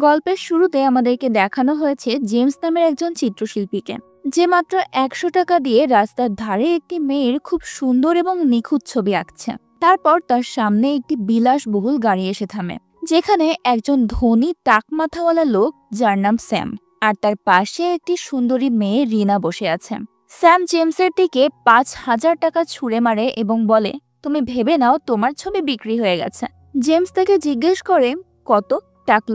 গল্পের শুরুতে আমাদেরকে দেখানো হয়েছে জেমস নামের একজন চিত্রশিল্পীকে, যে মাত্র ১০০ টাকা দিয়ে রাস্তার ধারে একটি মেয়ের খুব সুন্দর এবং নিখুঁত ছবি আঁকছে। তারপর তার সামনে একটি বিলাসবহুল গাড়ি এসে থামে, যেখানে একজন ধনী টাকমাথাওয়ালা লোক যার নাম স্যাম আর তার পাশে একটি সুন্দরী মেয়ে রিনা বসে আছে। স্যাম জেমসের দিকে ৫,০০০ টাকা ছুঁড়ে মারে এবং বলে, তুমি ভেবে নাও তোমার ছবি বিক্রি হয়ে গেছে। জেমস তাকে জিজ্ঞেস করে, কত?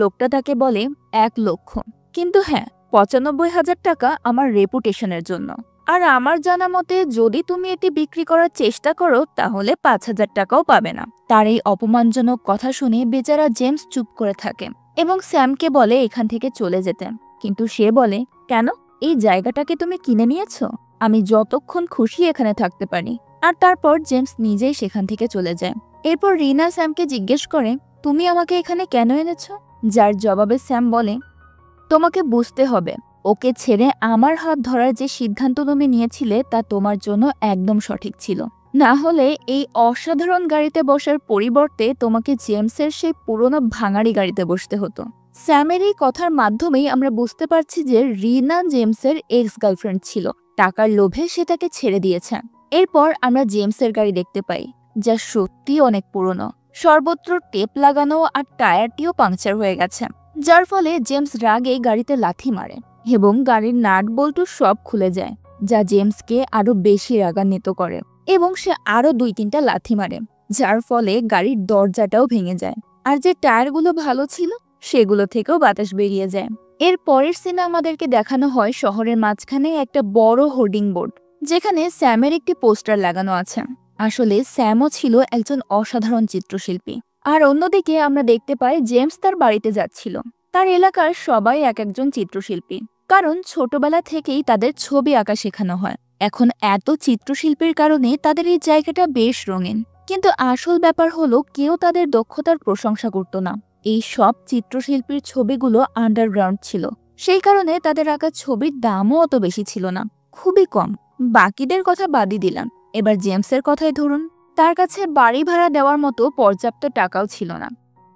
লোকটা তাকে বলে, ১,০০,০০০। কিন্তু হ্যাঁ, ৯৫,০০০ টাকা আমার রেপুটেশনের জন্য। আর আমার জানা মতে যদি তুমি এটি বিক্রি করার চেষ্টা করো তাহলে ৫,০০০ টাকাও পাবে না। তার এই অপমানজনক কথা শুনে বেচারা জেমস চুপ করে থাকে এবং স্যামকে বলে এখান থেকে চলে যেতে। কিন্তু সে বলে, কেন? এই জায়গাটাকে তুমি কিনে নিয়েছো? আমি যতক্ষণ খুশি এখানে থাকতে পারি। আর তারপর জেমস নিজেই সেখান থেকে চলে যায়। এরপর রিনা স্যামকে জিজ্ঞেস করে, তুমি আমাকে এখানে কেন এনেছো? যার জবাবে স্যাম বলে, তোমাকে বুঝতে হবে, ওকে ছেড়ে আমার হাত ধরার যে সিদ্ধান্ত তুমি নিয়েছিলে তা তোমার জন্য একদম সঠিক ছিল। না হলে এই অসাধারণ গাড়িতে বসার পরিবর্তে তোমাকে জেমসের সেই পুরনো ভাঙাড়ি গাড়িতে বসতে হতো। স্যামের এই কথার মাধ্যমেই আমরা বুঝতে পারছি যে রিনা জেমসের এক্স গার্লফ্রেন্ড ছিল। টাকার লোভে সে তাকে ছেড়ে দিয়েছে। এরপর আমরা জেমসের গাড়ি দেখতে পাই, যা সত্যি অনেক পুরনো। সর্বত্র টেপ লাগানো আর টায়ারটিও পাংচার হয়ে গেছে, যার ফলে জেমস রাগে গাড়িতে লাথি মারে এবং গাড়ির নাট বল্টু সব খুলে যায়, যা জেমসকে আরো বেশি রাগান্বিত করে এবং সে আরো ২-৩টা লাথি মারে, যার ফলে গাড়ির দরজাটাও ভেঙে যায়। আর যে টায়ারগুলো ভালো ছিল সেগুলো থেকেও বাতাস বেরিয়ে যায়। এর পরের সিনে আমাদেরকে দেখানো হয় শহরের মাঝখানে একটা বড় হোর্ডিং বোর্ড, যেখানে স্যামের একটি পোস্টার লাগানো আছে। আসলে স্যামও ছিল একজন অসাধারণ চিত্রশিল্পী। আর অন্যদিকে আমরা দেখতে পাই জেমস তার বাড়িতে যাচ্ছিল। তার এলাকার সবাই এক একজন চিত্রশিল্পী, কারণ ছোটবেলা থেকেই তাদের ছবি আঁকা শেখানো হয়। এখন এত চিত্রশিল্পীর কারণে তাদের এই জায়গাটা বেশ রঙিন। কিন্তু আসল ব্যাপার হলো কেউ তাদের দক্ষতার প্রশংসা করত না। এই সব চিত্রশিল্পীর ছবিগুলো আন্ডারগ্রাউন্ড ছিল, সেই কারণে তাদের আঁকা ছবির দামও অত বেশি ছিল না, খুবই কম। বাকিদের কথা বাদই দিলাম, এবার জেমসের কথাই ধরুন। তার কাছে বাড়ি ভাড়া দেওয়ার মতো পর্যাপ্ত টাকাও ছিল না।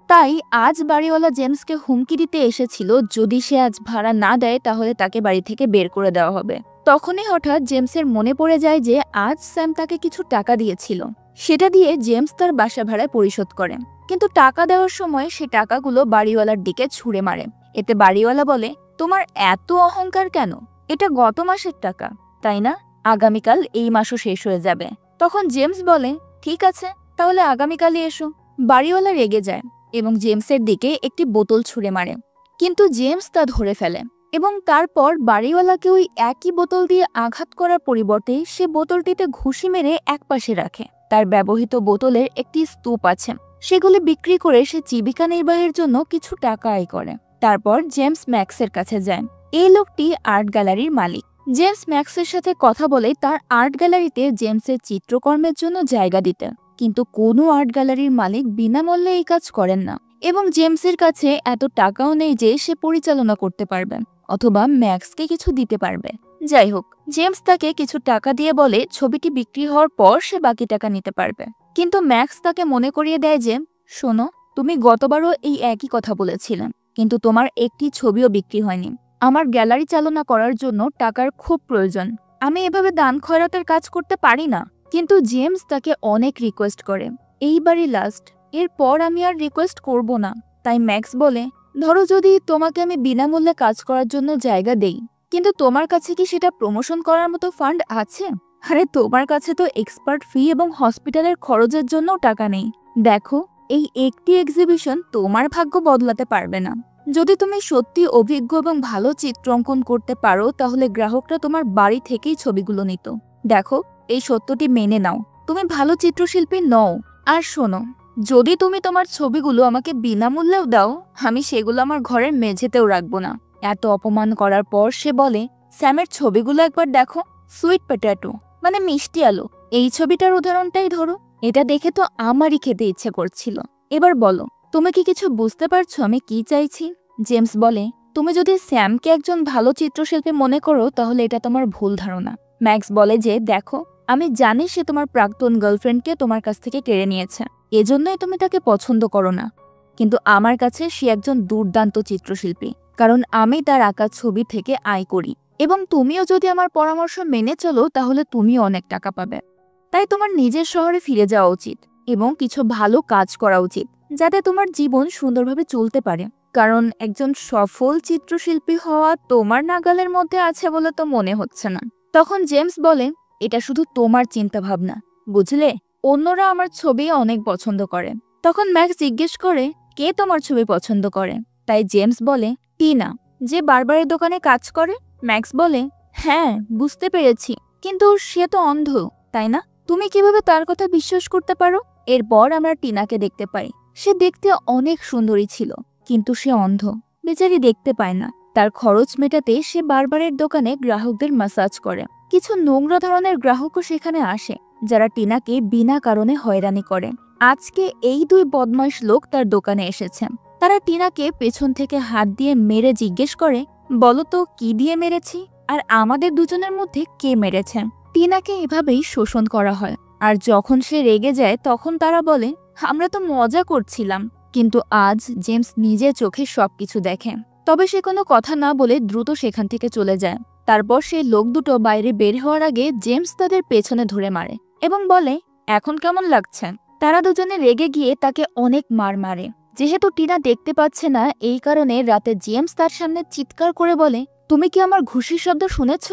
তাই আজ বাড়িওয়ালা জেমসকে হুমকি দিতে এসেছিল, যদি সে আজ ভাড়া না দেয় তাহলে তাকে বাড়ি থেকে বের করে দেওয়া হবে। তখনই হঠাৎ জেমসের মনে পড়ে যায় যে আজ স্যাম তাকে কিছু টাকা দিয়েছিল। সেটা দিয়ে জেমস তার বাসা ভাড়া পরিশোধ করে, কিন্তু টাকা দেওয়ার সময় সে টাকাগুলো বাড়িওয়ালার দিকে ছুঁড়ে মারে। এতে বাড়িওয়ালা বলে, তোমার এত অহংকার কেন? এটা গত মাসের টাকা, তাই না? আগামীকাল এই মাসও শেষ হয়ে যাবে। তখন জেমস বলে, ঠিক আছে, তাহলে আগামীকালই এসো। বাড়িওয়ালা রেগে যায় এবং জেমসের দিকে একটি বোতল ছুঁড়ে মারে, কিন্তু জেমস তা ধরে ফেলে এবং তারপর বাড়িওয়ালাকে ওই একই বোতল দিয়ে আঘাত করার পরিবর্তে সে বোতলটিতে ঘুষি মেরে একপাশে রাখে। তার ব্যবহৃত বোতলের একটি স্তূপ আছে, সেগুলি বিক্রি করে সে জীবিকা নির্বাহের জন্য কিছু টাকা আয় করে। তারপর জেমস ম্যাক্সের কাছে যায়। এই লোকটি আর্ট গ্যালারির মালিক। জেমস ম্যাক্সের সাথে কথা বলে তার আর্ট গ্যালারিতে জেমসের চিত্রকর্মের জন্য জায়গা দিতে, কিন্তু কোনো আর্ট গ্যালারির মালিক বিনামূল্যে এই কাজ করেন না এবং জেমসের কাছে এত টাকাও নেই যে সে পরিচালনা করতে পারবে অথবা ম্যাক্সকে কিছু দিতে পারবে। যাই হোক, জেমস তাকে কিছু টাকা দিয়ে বলে ছবিটি বিক্রি হওয়ার পর সে বাকি টাকা নিতে পারবে। কিন্তু ম্যাক্স তাকে মনে করিয়ে দেয় যে, শোনো, তুমি গতবারও এই একই কথা বলেছিলে, কিন্তু তোমার একটি ছবিও বিক্রি হয়নি। আমার গ্যালারি চালনা করার জন্য টাকার খুব প্রয়োজন। আমি এভাবে দান খয়রাতের কাজ করতে পারি না। কিন্তু জেমস তাকে অনেক রিকোয়েস্ট করে, এইবারই লাস্ট, এরপর আমি আর রিকোয়েস্ট করব না। তাই ম্যাক্স বলে, ধরো যদি তোমাকে আমি বিনামূল্যে কাজ করার জন্য জায়গা দেই, কিন্তু তোমার কাছে কি সেটা প্রমোশন করার মতো ফান্ড আছে? আরে তোমার কাছে তো এক্সপার্ট ফি এবং হসপিটালের খরচের জন্য টাকা নেই। দেখো, এই একটি এক্সিবিশন তোমার ভাগ্য বদলাতে পারবে না। যদি তুমি সত্যি অভিজ্ঞ এবং ভালো চিত্র অঙ্কন করতে পারো তাহলে গ্রাহকরা তোমার বাড়ি থেকেই ছবিগুলো নিত। দেখো, এই সত্যটি মেনে নাও, তুমি ভালো চিত্রশিল্পী নও। আর শোনো, যদি তুমি তোমার ছবিগুলো আমাকে বিনামূল্যেও দাও, আমি সেগুলো আমার ঘরের মেঝেতেও রাখবো না। এত অপমান করার পর সে বলে, স্যামের ছবিগুলো একবার দেখো, সুইট পটেটো মানে মিষ্টি আলু, এই ছবিটার উদাহরণটাই ধরো। এটা দেখে তো আমারই খেতে ইচ্ছে করছিল। এবার বলো, তুমি কি কিছু বুঝতে পারছো আমি কি চাইছি? জেমস বলে, তুমি যদি স্যামকে একজন ভালো চিত্রশিল্পী মনে করো তাহলে এটা তোমার ভুল ধারণা। ম্যাক্স বলে যে, দেখো, আমি জানি সে তোমার প্রাক্তন গার্লফ্রেন্ডকে তোমার কাছ থেকে কেড়ে নিয়েছে, এজন্যই তুমি তাকে পছন্দ করো না। কিন্তু আমার কাছে সে একজন দুর্দান্ত চিত্রশিল্পী, কারণ আমি তার আঁকা ছবি থেকে আয় করি। এবং তুমিও যদি আমার পরামর্শ মেনে চলো তাহলে তুমিও অনেক টাকা পাবে। তাই তোমার নিজের শহরে ফিরে যাওয়া উচিত এবং কিছু ভালো কাজ করা উচিত, যাতে তোমার জীবন সুন্দরভাবে চলতে পারে। কারণ একজন সফল চিত্রশিল্পী হওয়া তোমার নাগালের মধ্যে আছে বলে তো মনে হচ্ছে না। তখন জেমস বলে, এটা শুধু তোমার চিন্তা ভাবনা, বুঝলে? অন্যরা আমার ছবি অনেক পছন্দ করে। তখন ম্যাক্স জিজ্ঞেস করে, কে তোমার ছবি পছন্দ করে? তাই জেমস বলে, টিনা, যে বারবারের দোকানে কাজ করে। ম্যাক্স বলে, হ্যাঁ বুঝতে পেরেছি, কিন্তু সে তো অন্ধ, তাই না? তুমি কিভাবে তার কথা বিশ্বাস করতে পারো? এরপর আমরা টিনাকে দেখতে পাই। সে দেখতে অনেক সুন্দরী ছিল, কিন্তু সে অন্ধ, বেচারি দেখতে পায় না। তার খরচ মেটাতে সে বারবারের দোকানে গ্রাহকদের ম্যাসাজ করে। কিছু নোংরা ধরনের গ্রাহকও সেখানে আসে, যারা টিনাকে বিনা কারণে হয়রানি করে। আজকে এই দুই বদমাইশ লোক তার দোকানে এসেছে। তারা টিনাকে পেছন থেকে হাত দিয়ে মেরে জিজ্ঞেস করে, বলো তো কি দিয়ে মেরেছি, আর আমাদের দুজনের মধ্যে কে মেরেছে? টিনাকে এভাবেই শোষণ করা হয়। আর যখন সে রেগে যায় তখন তারা বলে, আমরা তো মজা করছিলাম। কিন্তু আজ জেমস নিজে চোখে সবকিছু দেখে। তবে সে কোনো কথা না বলে দ্রুত সেখান থেকে চলে যায়। তারপর সেই লোক দুটো বাইরে বের হওয়ার আগে জেমস তাদের পেছনে ধরে মারে এবং বলে, এখন কেমন লাগছে? তারা দুজনে রেগে গিয়ে তাকে অনেক মার মারে। যেহেতু টিনা দেখতে পাচ্ছে না, এই কারণে রাতে জেমস তার সামনে চিৎকার করে বলে, তুমি কি আমার ঘুষির শব্দ শুনেছ?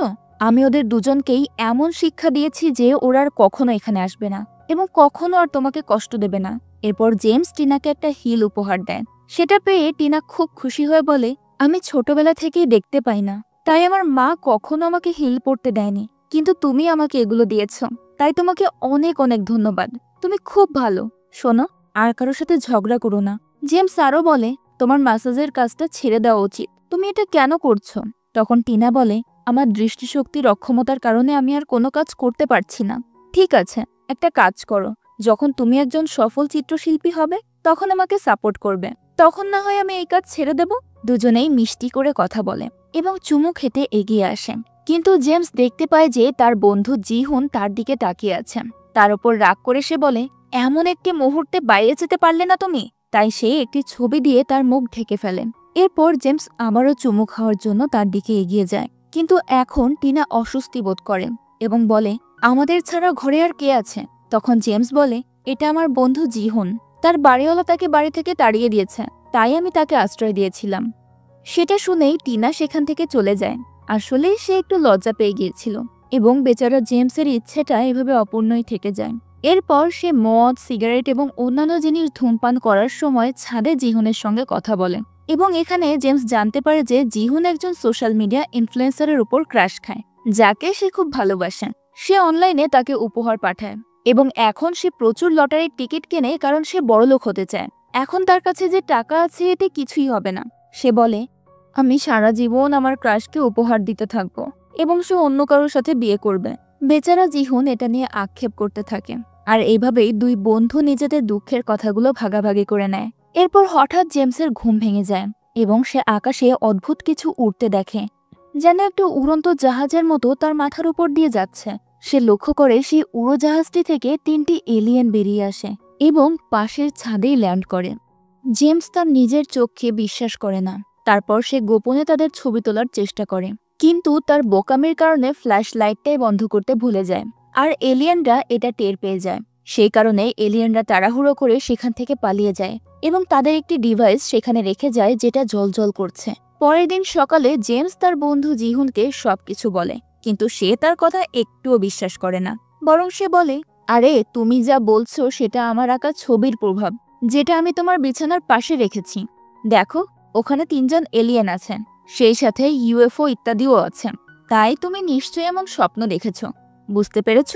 আমি ওদের দুজনকেই এমন শিক্ষা দিয়েছি যে ওরা আর কখনো এখানে আসবে না এবং কখনো আর তোমাকে কষ্ট দেবে না। এরপর জেমস টিনাকে একটা হিল উপহার দেয়। সেটা পেয়ে টিনা খুব খুশি হয়ে বলে, আমি ছোটবেলা থেকেই দেখতে পাই না, তাই আমার মা কখনো আমাকে হিল পরতে দেয়নি, কিন্তু তুমি আমাকে এগুলো দিয়েছ, তাই তোমাকে অনেক অনেক ধন্যবাদ। তুমি খুব ভালো। শোনো, আর কারোর সাথে ঝগড়া করো না। জেমস আরও বলে, তোমার ম্যাসাজের কাজটা ছেড়ে দেওয়া উচিত, তুমি এটা কেন করছো? তখন টিনা বলে, আমার দৃষ্টিশক্তির অক্ষমতার কারণে আমি আর কোনো কাজ করতে পারছি না। ঠিক আছে, একটা কাজ করো, যখন তুমি একজন সফল চিত্রশিল্পী হবে তখন আমাকে সাপোর্ট করবে, তখন না হয় আমি এই কাজ ছেড়ে দেব। দুজনেই মিষ্টি করে কথা বলে এবং চুমু খেতে এগিয়ে আসে। কিন্তু জেমস দেখতে পায় যে তার বন্ধু জিহুন তার দিকে তাকিয়ে আছে। তার উপর রাগ করে সে বলে, এমন একটি মুহূর্তে বাইরে যেতে পারলে না তুমি? তাই সে একটি ছবি দিয়ে তার মুখ ঢেকে ফেলে। এরপর জেমস আবারও চুমু খাওয়ার জন্য তার দিকে এগিয়ে যায়, কিন্তু এখন টিনা অস্বস্তি বোধ করে এবং বলে, আমাদের ছাড়া ঘরে আর কে আছে? তখন জেমস বলে, এটা আমার বন্ধু জিহুন, তার বাড়িওয়ালা তাকে বাড়ি থেকে তাড়িয়ে দিয়েছে, তাই আমি তাকে আশ্রয় দিয়েছিলাম। সেটা শুনেই টিনা সেখান থেকে চলে যায়। আসলে সে একটু লজ্জা পেয়ে গিয়েছিল এবং বেচারা জেমসের ইচ্ছেটা এভাবে অপূর্ণই থেকে যায়। এরপর সে মদ, সিগারেট এবং অন্যান্য জিনিস ধূমপান করার সময় ছাদে জিহুনের সঙ্গে কথা বলে এবং এখানে জেমস জানতে পারে যে জিহুন একজন সোশ্যাল মিডিয়া ইনফ্লুয়েন্সারের উপর ক্রাশ খায়, যাকে সে খুব ভালোবাসে। সে অনলাইনে তাকে উপহার পাঠায় এবং এখন সে প্রচুর লটারির টিকিট কেনে, কারণ সে বড়লোক হতে চায়। এখন তার কাছে যে টাকা আছে এতে কিছুই হবে না। সে বলে, আমি সারা জীবন আমার ক্রাশকে উপহার দিতে থাকবো এবং সে অন্য কারোর সাথে বিয়ে করবে। বেচারা জিহুন এটা নিয়ে আক্ষেপ করতে থাকে, আর এইভাবেই দুই বন্ধু নিজেদের দুঃখের কথাগুলো ভাগাভাগি করে নেয়। এরপর হঠাৎ জেমসের ঘুম ভেঙে যায় এবং সে আকাশে অদ্ভুত কিছু উড়তে দেখে, যেন একটু উড়ন্ত জাহাজের মতো তার মাথার উপর দিয়ে যাচ্ছে। সে লক্ষ্য করে সেই উড়োজাহাজটি থেকে 3টি এলিয়েন বেরিয়ে আসে এবং পাশের ছাদেই ল্যান্ড করে। জেমস তার নিজের চোখকে বিশ্বাস করে না। তারপর সে গোপনে তাদের ছবি তোলার চেষ্টা করে, কিন্তু তার বোকামির কারণে ফ্ল্যাশ লাইটটাই বন্ধ করতে ভুলে যায়, আর এলিয়েনরা এটা টের পেয়ে যায়। সেই কারণে এলিয়েনরা তাড়াহুড়ো করে সেখান থেকে পালিয়ে যায় এবং তাদের একটি ডিভাইস সেখানে রেখে যায় যেটা জ্বলজ্বল করছে। পরের দিন সকালে জেমস তার বন্ধু জিহুনকে সবকিছু বলে, কিন্তু সে তার কথা একটুও বিশ্বাস করে না। বরং সে বলে, আরে তুমি যা বলছো সেটা আমার আঁকা ছবির প্রভাব, যেটা আমি তোমার বিছানার পাশে রেখেছি। দেখো, ওখানে 3জন এলিয়েন আছেন, সেই সাথে ইউএফও ইত্যাদিও আছেন। তাই তুমি নিশ্চয়ই এমন স্বপ্ন দেখেছ, বুঝতে পেরেছ?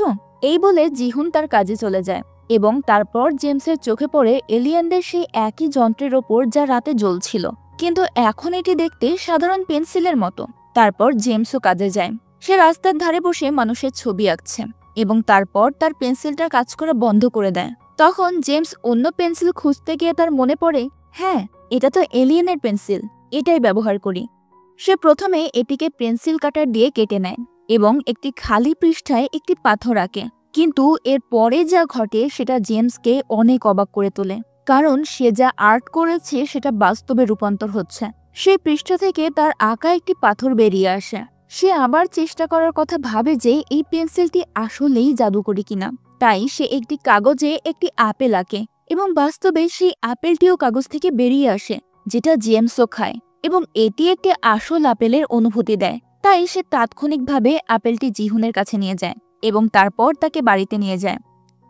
এই বলে জিহুন তার কাজে চলে যায় এবং তারপর জেমসের চোখে পড়ে এলিয়েনদের সেই একই যন্ত্রের ওপর যা রাতে জ্বলছিল, কিন্তু এখন এটি দেখতে সাধারণ পেন্সিলের মতো। তারপর জেমসও কাজে যায়। সে রাস্তার ধারে বসে মানুষের ছবি আঁকছে এবং তারপর তার পেন্সিলটা কাজ করা বন্ধ করে দেয়। তখন জেমস অন্য পেন্সিল খুঁজতে গিয়ে তার মনে পড়ে, হ্যাঁ, এটা তো এলিয়েনের পেন্সিল, এটাই ব্যবহার করি। সে প্রথমে এটিকে পেন্সিল কাটার দিয়ে কেটে নেয় এবং একটি খালি পৃষ্ঠায় একটি পাথর আঁকে। কিন্তু এর পরে যা ঘটে সেটা জেমসকে অনেক অবাক করে তোলে, কারণ সে যা আর্ট করেছে সেটা বাস্তবে রূপান্তর হচ্ছে। সেই পৃষ্ঠা থেকে তার আঁকা একটি পাথর বেরিয়ে আসে। সে আবার চেষ্টা করার কথা ভাবে যে এই পেন্সিলটি আসলেই জাদুকরি কিনা। তাই সে একটি কাগজে একটি আপেল আঁকে এবং বাস্তবে সেই আপেলটিও কাগজ থেকে বেরিয়ে আসে, যেটা জেমসও খায় এবং এটি একটি আসল আপেলের অনুভূতি দেয়। তাই সে তাৎক্ষণিকভাবে আপেলটি জিহুনের কাছে নিয়ে যায় এবং তারপর তাকে বাড়িতে নিয়ে যায়।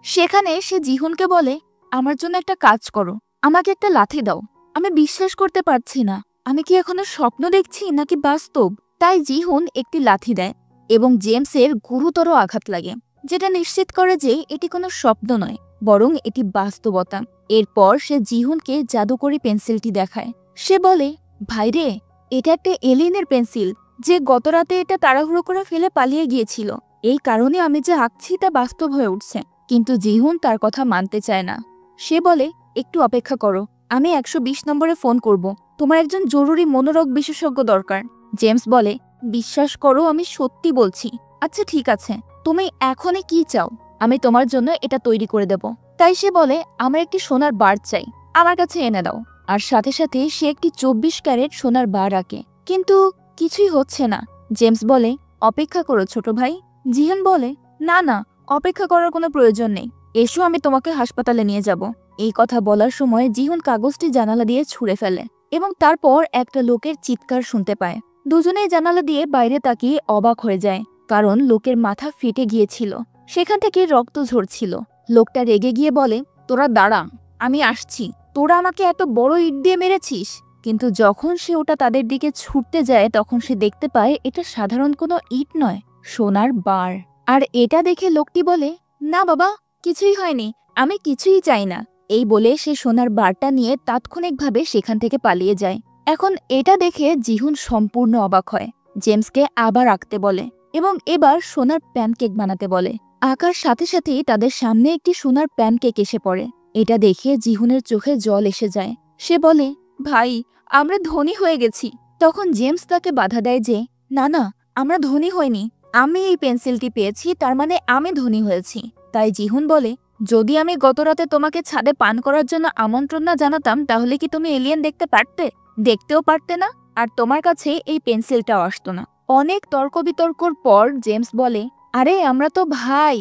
সেখানে সে জিহুনকে বলে, আমার জন্য একটা কাজ করো, আমাকে একটা লাথি দাও। আমি বিশ্বাস করতে পারছি না, আমি কি এখনো স্বপ্ন দেখছি নাকি বাস্তব। তাই জিহুন একটি লাথি দেয় এবং জেমসের গুরুতর আঘাত লাগে, যেটা নিশ্চিত করে যে এটি কোনো স্বপ্ন নয়, বরং এটি বাস্তবতা। এরপর সে জিহুনকে জাদুকরি পেন্সিলটি দেখায়। সে বলে, ভাইরে, এটা একটা এলিয়েনের পেন্সিল, যে গত রাতে এটা তাড়াহুড়ো করে ফেলে পালিয়ে গিয়েছিল। এই কারণে আমি যে আঁকছি তা বাস্তব হয়ে উঠছে। কিন্তু জিহুন তার কথা মানতে চায় না। সে বলে, একটু অপেক্ষা করো, আমি 120 নম্বরে ফোন করব, তোমার একজন জরুরি মনোরোগ বিশেষজ্ঞ দরকার। জেমস বলে, বিশ্বাস করো, আমি সত্যি বলছি। আচ্ছা ঠিক আছে, তুমি এখনই কি চাও? আমি তোমার জন্য এটা তৈরি করে দেব। তাই সে বলে, আমার একটি সোনার বার চাই, আমার কাছে এনে দাও। আর সাথে সাথে সে একটি 24 ক্যারেট সোনার বার আঁকে। কিন্তু কিছুই হচ্ছে না। জেমস বলে, অপেক্ষা করো ছোট ভাই। জিহান বলে, না না, অপেক্ষা করার কোনো প্রয়োজন নেই, এসো আমি তোমাকে হাসপাতালে নিয়ে যাব। এই কথা বলার সময় জিহুন কাগজটি জানালা দিয়ে ছুঁড়ে ফেলে এবং তারপর একটা লোকের চিৎকার শুনতে পায়। দুজনেই জানালা দিয়ে বাইরে তাকিয়ে অবাক হয়ে যায়, কারণ লোকের মাথা ফেটে গিয়েছিল, সেখান থেকে রক্ত ঝরছিল। লোকটা রেগে গিয়ে বলে, তোরা দাঁড়া, আমি আসছি, তোরা আমাকে এত বড় ইট দিয়ে মেরেছিস। কিন্তু যখন সে ওটা তাদের দিকে ছুটতে যায় তখন সে দেখতে পায় এটা সাধারণ কোনো ইট নয়, সোনার বার। আর এটা দেখে লোকটি বলে, না বাবা, কিছুই হয়নি, আমি কিছুই চাই না। এই বলে সে সোনার বারটা নিয়ে তাৎক্ষণিকভাবে সেখান থেকে পালিয়ে যায়। এখন এটা দেখে জিহুন সম্পূর্ণ অবাক হয়। জেমসকে আবার আঁকতে বলে এবং এবার সোনার প্যানকেক বানাতে বলে। আঁকার সাথে সাথেই তাদের সামনে একটি সোনার প্যানকেক এসে পড়ে। এটা দেখে জিহুনের চোখে জল এসে যায়। সে বলে, ভাই, আমরা ধনী হয়ে গেছি। তখন জেমস তাকে বাধা দেয় যে, না না, আমরা ধনী হইনি, আমি এই পেন্সিলটি পেয়েছি, তার মানে আমি ধনী হয়েছি। তাই জিহুন বলে, যদি আমি গতরাতে তোমাকে ছাদে পান করার জন্য আমন্ত্রণ না জানাতাম তাহলে কি তুমি এলিয়েন দেখতে পারতে? দেখতেও পারতে না, আর তোমার কাছে এই পেন্সিলটাও আসতো না। অনেক তর্ক বিতর্কর পর জেমস বলে, আরে আমরা তো ভাই,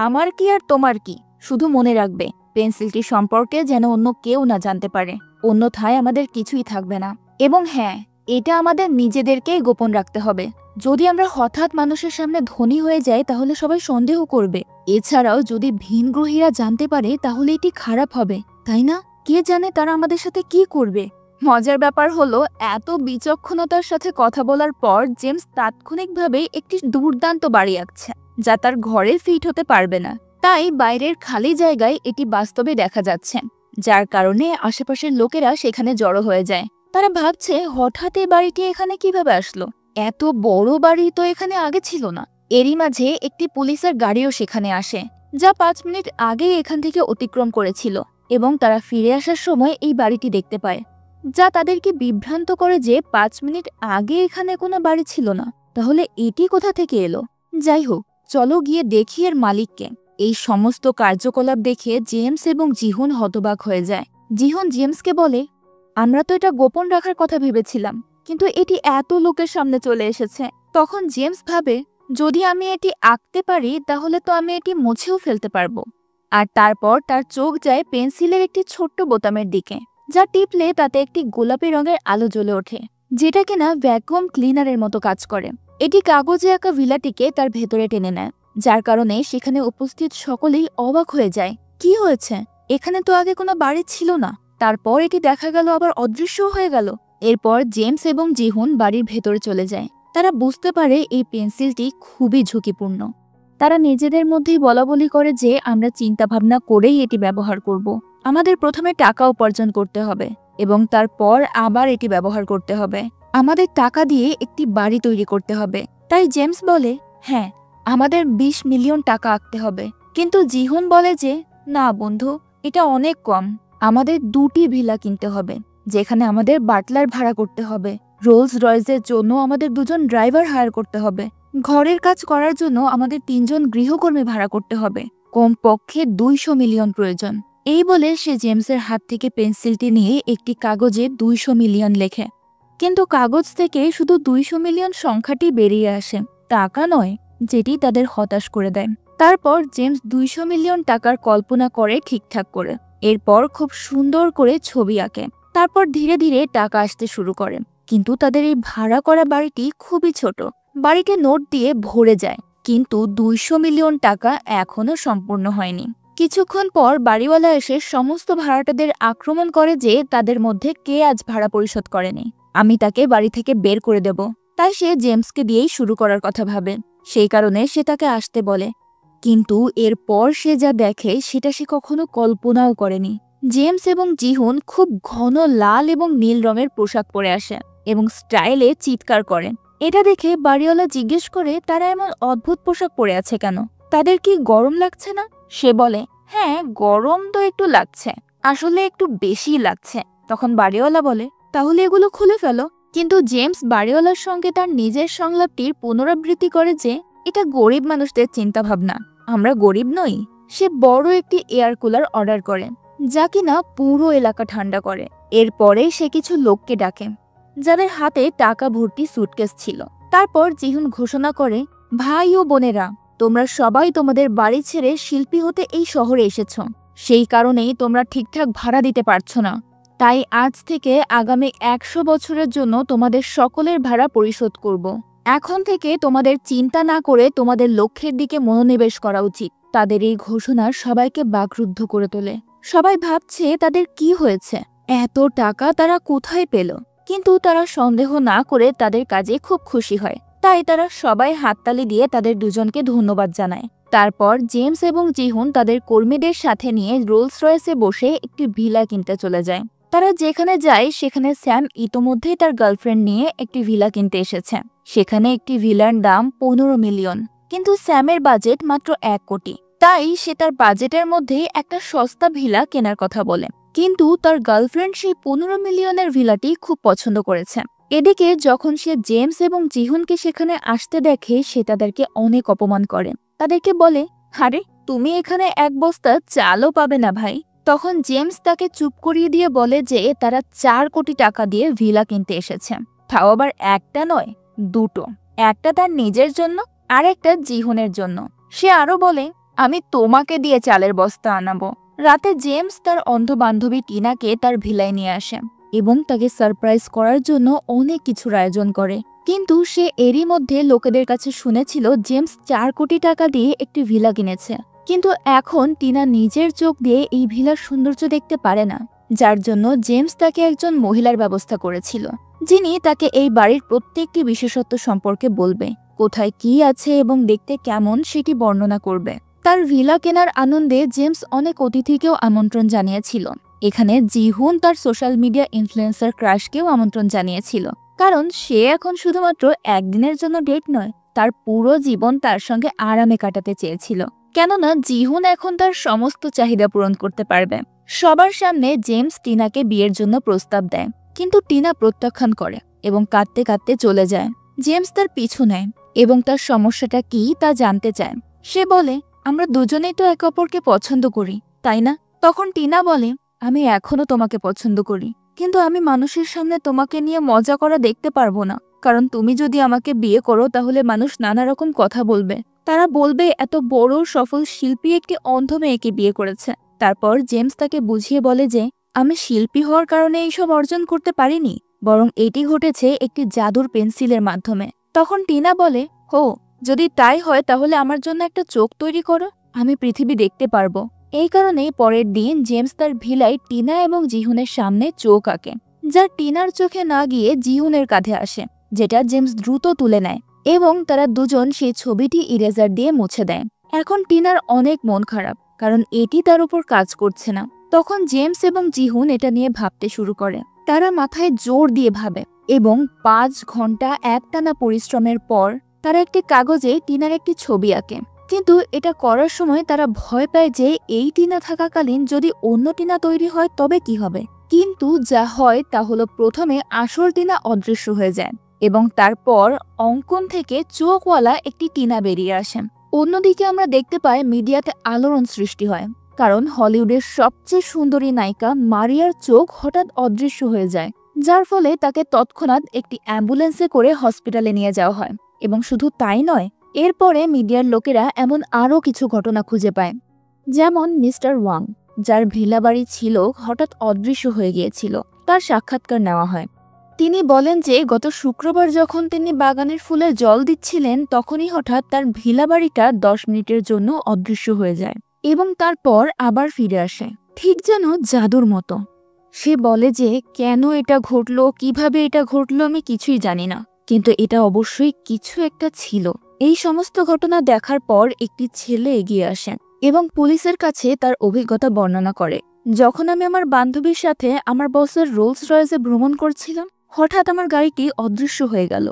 আমার কি আর তোমার কি? শুধু মনে রাখবে, পেন্সিলটি সম্পর্কে যেন অন্য কেউ না জানতে পারে, অন্যথায় আমাদের কিছুই থাকবে না। এবং হ্যাঁ, এটা আমাদের নিজেদেরকেই গোপন রাখতে হবে। যদি আমরা হঠাৎ মানুষের সামনে ধনী হয়ে যাই তাহলে সবাই সন্দেহ করবে। এছাড়াও যদি ভিনগ্রহীরা জানতে পারে তাহলে এটি খারাপ হবে, তাই না? কে জানে তারা আমাদের সাথে কি করবে। মজার ব্যাপার হলো, এত বিচক্ষণতার সাথে কথা বলার পর জেমস তাৎক্ষণিকভাবে একটি দুর্দান্ত বাড়ি আঁকছে, যা তার ঘরে ফিট হতে পারবে না। তাই বাইরের খালি জায়গায় এটি বাস্তবে দেখা যাচ্ছে, যার কারণে আশেপাশের লোকেরা সেখানে জড়ো হয়ে যায়। তারা ভাবছে, হঠাৎ এই বাড়িটি এখানে কিভাবে আসলো? এত বড় বাড়ি তো এখানে আগে ছিল না। এরই মাঝে একটি পুলিশের গাড়িও সেখানে আসে, যা 5 মিনিট আগে এখান থেকে অতিক্রম করেছিল, এবং তারা ফিরে আসার সময় এই বাড়িটি দেখতে পায়, যা তাদেরকে বিভ্রান্ত করে যে 5 মিনিট আগে এখানে কোনো বাড়ি ছিল না। তাহলে এটি কোথা থেকে এলো? যাই হোক, চলো গিয়ে দেখি এর মালিককে। এই সমস্ত কার্যকলাপ দেখে জেমস এবং জিহুন হতবাক হয়ে যায়। জিহুন জেমসকে বলে, আমরা তো এটা গোপন রাখার কথা ভেবেছিলাম, কিন্তু এটি এত লোকের সামনে চলে এসেছে। তখন জেমস ভাবে, যদি আমি এটি আঁকতে পারি তাহলে তো আমি এটি মুছেও ফেলতে পারবো। আর তারপর তার চোখ যায় পেন্সিলের একটি ছোট্ট বোতামের দিকে, যা টিপলে তাতে একটি গোলাপি রঙের আলো জ্বলে ওঠে, যেটা কিনা ভ্যাকুয়াম ক্লিনারের মতো কাজ করে। এটি কাগজে আঁকা ভিলাটিকে তার ভেতরে টেনে নেয়, যার কারণে সেখানে উপস্থিত সকলেই অবাক হয়ে যায়। কি হয়েছে? এখানে তো আগে কোনো বাড়ি ছিল না। তারপর এটি দেখা গেল আবার অদৃশ্য হয়ে গেল। এরপর জেমস এবং জিহুন বাড়ির ভেতরে চলে যায়। তারা বুঝতে পারে এই পেন্সিলটি খুবই ঝুঁকিপূর্ণ। তারা নিজেদের মধ্যেই বলাবলি করে যে আমরা চিন্তা ভাবনা করেই এটি ব্যবহার করব। আমাদের প্রথমে টাকা উপার্জন করতে হবে এবং তারপর আবার এটি ব্যবহার করতে হবে। আমাদের টাকা দিয়ে একটি বাড়ি তৈরি করতে হবে। তাই জেমস বলে, হ্যাঁ, আমাদের 20 মিলিয়ন টাকা আঁকতে হবে। কিন্তু জিহুন বলে যে, না বন্ধু, এটা অনেক কম। আমাদের 2টি ভিলা কিনতে হবে, যেখানে আমাদের বাটলার ভাড়া করতে হবে। রোলস রয়েসের জন্য আমাদের 2জন ড্রাইভার হায়ার করতে হবে। ঘরের কাজ করার জন্য আমাদের 3জন গৃহকর্মী ভাড়া করতে হবে। কমপক্ষে 200 মিলিয়ন প্রয়োজন। এই বলে সে জেমসের হাত থেকে পেন্সিলটি নিয়ে একটি কাগজে 200 মিলিয়ন লেখে। কিন্তু কাগজ থেকে শুধু 200 মিলিয়ন সংখ্যাটি বেরিয়ে আসে, টাকা নয়, যেটি তাদের হতাশ করে দেয়। তারপর জেমস 200 মিলিয়ন টাকার কল্পনা করে ঠিকঠাক করে, এরপর খুব সুন্দর করে ছবি আঁকে। তারপর ধীরে ধীরে টাকা আসতে শুরু করে। কিন্তু তাদের এই ভাড়া করা বাড়িটি খুবই ছোট, বাড়িটি নোট দিয়ে ভরে যায়, কিন্তু 200 মিলিয়ন টাকা এখনো সম্পূর্ণ হয়নি। কিছুক্ষণ পর বাড়িওয়ালা এসে সমস্ত ভাড়াটাদের আক্রমণ করে যে তাদের মধ্যে কে আজ ভাড়া পরিশোধ করেনি, আমি তাকে বাড়ি থেকে বের করে দেব। তাই সে জেমসকে দিয়েই শুরু করার কথা ভাবে, সেই কারণে সে তাকে আসতে বলে। কিন্তু এরপর সে যা দেখে সেটা সে কখনো কল্পনাও করেনি। জেমস এবং জিহুন খুব ঘন লাল এবং নীল রঙের পোশাক পরে আসে এবং স্টাইলে চিৎকার করে। এটা দেখে বাড়িওয়ালা জিজ্ঞেস করে তারা এমন অদ্ভুত পোশাক পরে আছে কেন, তাদের কি গরম লাগছে না? সে বলে, হ্যাঁ গরম তো একটু লাগছে, আসলে একটু বেশি লাগছে। তখন বাড়িওয়ালা বলে, তাহলে এগুলো খুলে ফেলো। কিন্তু জেমস বাড়িওয়ালার সঙ্গে তার নিজের সংলাপটির পুনরাবৃত্তি করে যে এটা গরিব মানুষদের চিন্তা ভাবনা, আমরা গরিব নই। সে বড় একটি এয়ার কুলার অর্ডার করে, যা কিনা পুরো এলাকা ঠান্ডা করে। এরপরে সে কিছু লোককে ডাকে যাদের হাতে টাকা ভর্তি সুটকেস ছিল। তারপর জিহুন ঘোষণা করে, ভাই ও বোনেরা, তোমরা সবাই তোমাদের বাড়ি ছেড়ে শিল্পী হতে এই শহরে এসেছ, সেই কারণেই তোমরা ঠিকঠাক ভাড়া দিতে পারছো না। তাই আজ থেকে আগামী 100 বছরের জন্য তোমাদের সকলের ভাড়া পরিশোধ করব। এখন থেকে তোমাদের চিন্তা না করে তোমাদের লক্ষ্যের দিকে মনোনিবেশ করা উচিত। তাদের এই ঘোষণা সবাইকে বাকরুদ্ধ করে তোলে। সবাই ভাবছে তাদের কি হয়েছে, এত টাকা তারা কোথায় পেল? কিন্তু তারা সন্দেহ না করে তাদের কাজে খুব খুশি হয়। তাই তারা সবাই হাততালি দিয়ে তাদের দুজনকে ধন্যবাদ জানায়। তারপর জেমস এবং জিহুন তাদের কর্মীদের সাথে নিয়ে রোলস রয়েসে বসে একটি ভিলা কিনতে চলে যায়। তারা যেখানে যায় সেখানে স্যাম ইতোমধ্যেই তার গার্লফ্রেন্ড নিয়ে একটি ভিলা কিনতে এসেছে। সেখানে একটি ভিলার দাম 15 মিলিয়ন, কিন্তু স্যামের বাজেট মাত্র 1 কোটি। তাই সে তার বাজেটের মধ্যেই একটা সস্তা ভিলা কেনার কথা বলে। কিন্তু তার গার্লফ্রেন্ড সেই 15 মিলিয়নের ভিলাটি খুব পছন্দ করেছে। এদিকে যখন সে জেমস এবং জিহুনকে সেখানে আসতে দেখে সে তাদেরকে অনেক অপমান করে। তাদেরকে বলে, আরে তুমি এখানে 1 বস্তা চালও পাবে না ভাই। তখন জেমস তাকে চুপ করিয়ে দিয়ে বলে যে তারা 4 কোটি টাকা দিয়ে ভিলা কিনতে এসেছে, তাও আবার একটা নয়, দুটো, একটা তার নিজের জন্য আর একটা জিহুনের জন্য। সে আরো বলে, আমি তোমাকে দিয়ে চালের বস্তা আনাবো। রাতে জেমস তার অন্ধ বান্ধবী টিনাকে তার ভিলায় নিয়ে আসে এবং তাকে সারপ্রাইজ করার জন্য অনেক কিছুর আয়োজন করে। কিন্তু সে এরই মধ্যে লোকেদের কাছে শুনেছিল জেমস 4 কোটি টাকা দিয়ে একটি ভিলা কিনেছে। কিন্তু এখন টিনা নিজের চোখ দিয়ে এই ভিলার সৌন্দর্য দেখতে পারে না, যার জন্য জেমস তাকে একজন মহিলার ব্যবস্থা করেছিল, যিনি তাকে এই বাড়ির প্রত্যেকটি বিশেষত্ব সম্পর্কে বলবে, কোথায় কি আছে এবং দেখতে কেমন সেটি বর্ণনা করবে। তার ভিলা কেনার আনন্দে জেমস অনেক অতিথিকেও আমন্ত্রণ জানিয়েছিল। এখানে জিহুন তার সোশ্যাল মিডিয়া ইনফ্লুয়েন্সার ক্রাশকেও আমন্ত্রণ জানিয়েছিল, কারণ সে এখন শুধুমাত্র একদিনের জন্য ডেট নয়, তার পুরো জীবন তার সঙ্গে আরামে কাটাতে চেয়েছিল। কেননা জিহুন এখন তার সমস্ত চাহিদা পূরণ করতে পারবে। সবার সামনে জেমস টিনাকে বিয়ের জন্য প্রস্তাব দেয়, কিন্তু টিনা প্রত্যাখ্যান করে এবং কাঁদতে কাঁদতে চলে যায়। জেমস তার পিছু নেয় এবং তার সমস্যাটা কি তা জানতে চায়। সে বলে, আমরা দুজনেই তো একে অপরকে পছন্দ করি, তাই না? তখন টিনা বলে, আমি এখনো তোমাকে পছন্দ করি, কিন্তু আমি মানুষের সামনে তোমাকে নিয়ে মজা করা দেখতে পারবো না, কারণ তুমি যদি আমাকে বিয়ে করো তাহলে মানুষ নানা রকম কথা বলবে। তারা বলবে এত বড় সফল শিল্পী একটি অন্ধ মেয়েকে বিয়ে করেছে। তারপর জেমস তাকে বুঝিয়ে বলে যে আমি শিল্পী হওয়ার কারণে এইসব অর্জন করতে পারিনি, বরং এটি ঘটেছে একটি জাদুর পেন্সিলের মাধ্যমে। তখন টিনা বলে, হো, যদি তাই হয় তাহলে আমার জন্য একটা চোখ তৈরি করো, আমি পৃথিবী দেখতে পারবো। এই কারণে পরের দিন জেমস তার ভিলায় টিনা এবং জিহুনের সামনে চোখ আঁকে, যা টিনার চোখে না গিয়ে জিহুনের কাঁধে আসে, যেটা জেমস দ্রুত তুলে নেয় এবং তারা দুজন সেই ছবিটি ইরেজার দিয়ে মুছে দেয়। এখন টিনার অনেক মন খারাপ, কারণ এটি তার উপর কাজ করছে না। তখন জেমস এবং জিহুন এটা নিয়ে ভাবতে শুরু করে। তারা মাথায় জোর দিয়ে ভাবে এবং 5 ঘন্টা একটানা পরিশ্রমের পর তারা একটি কাগজে টিনার একটি ছবি আঁকে। কিন্তু এটা করার সময় তারা ভয় পায় যে এই টিনা থাকাকালীন যদি অন্য টিনা তৈরি হয় তবে কি হবে। কিন্তু যা হয় তা হলো প্রথমে আসল টিনা অদৃশ্য হয়ে যায় এবং তারপর অঙ্কন থেকে চোখওয়ালা একটি টিনা বেরিয়ে আসে। অন্যদিকে আমরা দেখতে পাই মিডিয়াতে আলোড়ন সৃষ্টি হয়। কারণ হলিউডের সবচেয়ে সুন্দরী নায়িকা মারিয়ার চোখ হঠাৎ অদৃশ্য হয়ে যায়, যার ফলে তাকে তৎক্ষণাৎ একটি অ্যাম্বুলেন্সে করে হসপিটালে নিয়ে যাওয়া হয়। এবং শুধু তাই নয়, এরপরে মিডিয়ার লোকেরা এমন আরও কিছু ঘটনা খুঁজে পায়, যেমন মিস্টার ওয়াং, যার ভিলা বাড়ি ছিল হঠাৎ অদৃশ্য হয়ে গিয়েছিল। তার সাক্ষাৎকার নেওয়া হয়। তিনি বলেন যে গত শুক্রবার যখন তিনি বাগানের ফুলে জল দিচ্ছিলেন, তখনই হঠাৎ তার ভিলা বাড়িটা 10 মিনিটের জন্য অদৃশ্য হয়ে যায় এবং তারপর আবার ফিরে আসে, ঠিক যেন জাদুর মতো। সে বলে যে কেন এটা ঘটলো, কিভাবে এটা ঘটলো, আমি কিছুই জানি না, কিন্তু এটা অবশ্যই কিছু একটা ছিল। এই সমস্ত ঘটনা দেখার পর একটি ছেলে এগিয়ে আসে এবং পুলিশের কাছে তার অভিজ্ঞতা বর্ণনা করে। যখন আমি আমার বান্ধবীর সাথে আমার বসের রোলস রয়েসে ভ্রমণ করছিলাম, হঠাৎ আমার গাড়িটি অদৃশ্য হয়ে গেল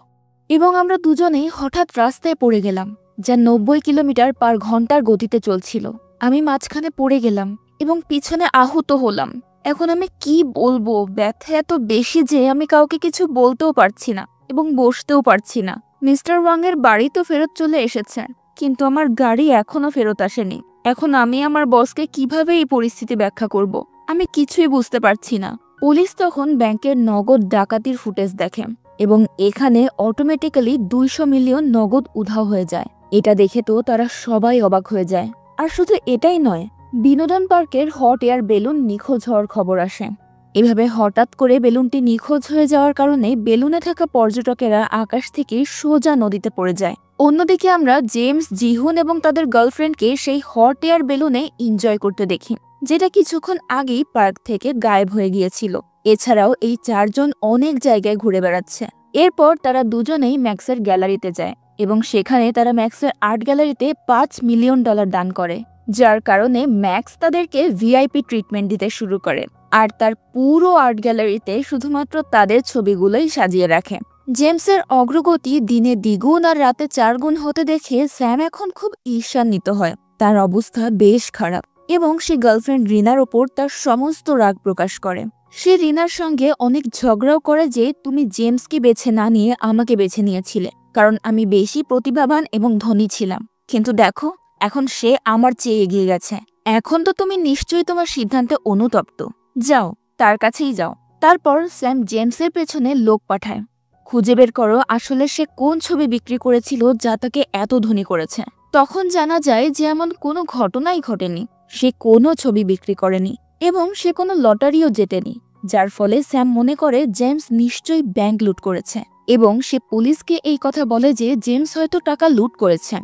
এবং আমরা দুজনেই হঠাৎ রাস্তায় পড়ে গেলাম, যা 90 কিলোমিটার পার ঘন্টার গতিতে চলছিল। আমি মাঝখানে পড়ে গেলাম এবং পিছনে আহত হলাম। এখন আমি কি বলবো, ব্যথা এত বেশি যে আমি কাউকে কিছু বলতেও পারছি না এবং বসতেও পারছি না। মিস্টার ওয়াং এর বাড়ি তো ফেরত চলে এসেছে, কিন্তু আমার গাড়ি এখনো ফেরত আসেনি। এখন আমি আমার বসকে কিভাবে এই পরিস্থিতি ব্যাখ্যা করব, আমি কিছুই বুঝতে পারছি না। পুলিশ তখন ব্যাংকের নগদ ডাকাতির ফুটেজ দেখে এবং এখানে অটোমেটিক্যালি 200 মিলিয়ন নগদ উধাও হয়ে যায়। এটা দেখে তো তারা সবাই অবাক হয়ে যায়। আর শুধু এটাই নয়, বিনোদন পার্কের হট এয়ার বেলুন নিখোঁজ হওয়ার খবর আসে। এভাবে হঠাৎ করে বেলুনটি নিখোঁজ হয়ে যাওয়ার কারণে বেলুনে থাকা পর্যটকেরা আকাশ থেকে সোজা নদীতে পড়ে যায়। অন্যদিকে আমরা জেমস, জিহুন এবং তাদের গার্লফ্রেন্ডকে সেই হট এয়ার বেলুনে এনজয় করতে দেখি, যেটা কিছুক্ষণ আগেই পার্ক থেকে গায়েব হয়ে গিয়েছিল। এছাড়াও এই 4 জন অনেক জায়গায় ঘুরে বেড়াচ্ছে। এরপর তারা দুজনেই ম্যাক্সের গ্যালারিতে যায় এবং সেখানে তারা ম্যাক্সের আর্ট গ্যালারিতে $5 মিলিয়ন দান করে, যার কারণে ম্যাক্স তাদেরকে ভিআইপি ট্রিটমেন্ট দিতে শুরু করে আর তার পুরো আর্ট গ্যালারিতে শুধুমাত্র তাদের ছবিগুলোই সাজিয়ে রাখে। জেমসের অগ্রগতি দিনে দ্বিগুণ আর রাতে 4 গুণ হতে দেখে স্যাম এখন খুব ঈর্ষান্বিত হয়। তার অবস্থা বেশ খারাপ এবং সে গার্লফ্রেন্ড রিনার ওপর তার সমস্ত রাগ প্রকাশ করে। সে রিনার সঙ্গে অনেক ঝগড়াও করে যে তুমি জেমসকে বেছে না নিয়ে আমাকে বেছে নিয়েছিলে, কারণ আমি বেশি প্রতিভাবান এবং ধনী ছিলাম। কিন্তু দেখো, এখন সে আমার চেয়ে এগিয়ে গেছে। এখন তো তুমি নিশ্চয়ই তোমার সিদ্ধান্তে অনুতপ্ত। যাও, তার কাছেই যাও। তারপর স্যাম জেমসের পেছনে লোক পাঠায়, খুঁজে বের করো আসলে সে কোন ছবি বিক্রি করেছিল যা তাকে এত ধনী করেছে। তখন জানা যায় যে এমন কোনো ঘটনাই ঘটেনি, সে কোনো ছবি বিক্রি করেনি এবং সে কোনো লটারিও জেতেনি, যার ফলে স্যাম মনে করে জেমস নিশ্চয়ই ব্যাংক লুট করেছে এবং সে পুলিশকে এই কথা বলে যে জেমস হয়তো টাকা লুট করেছে।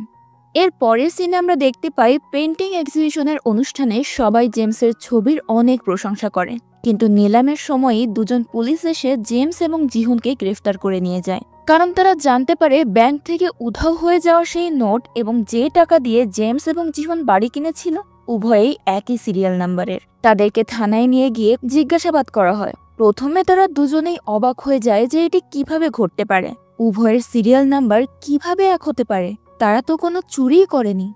এর পরের সিনে আমরা দেখতে পাই পেন্টিং এক্সিবিশনের অনুষ্ঠানে সবাই জেমসের ছবির অনেক প্রশংসা করে, কিন্তু নিলামের সময়ই 2 জন পুলিশ এসে জেমস এবং জিহুনকে গ্রেফতার করে নিয়ে যায়, কারণ তারা জানতে পারে ব্যাংক থেকে উধাও হয়ে যাওয়া সেই নোট এবং যে টাকা দিয়ে জেমস এবং জিহুন বাড়ি কিনেছিল উভয়েই একই সিরিয়াল নাম্বারের। তাদেরকে থানায় নিয়ে গিয়ে জিজ্ঞাসাবাদ করা হয়। প্রথমে তারা দুজনেই অবাক হয়ে যায় যে এটি কিভাবে ঘটতে পারে, উভয়ের সিরিয়াল নাম্বার কিভাবে এক হতে পারে, তারা তো কোনো চুরিই করেনি।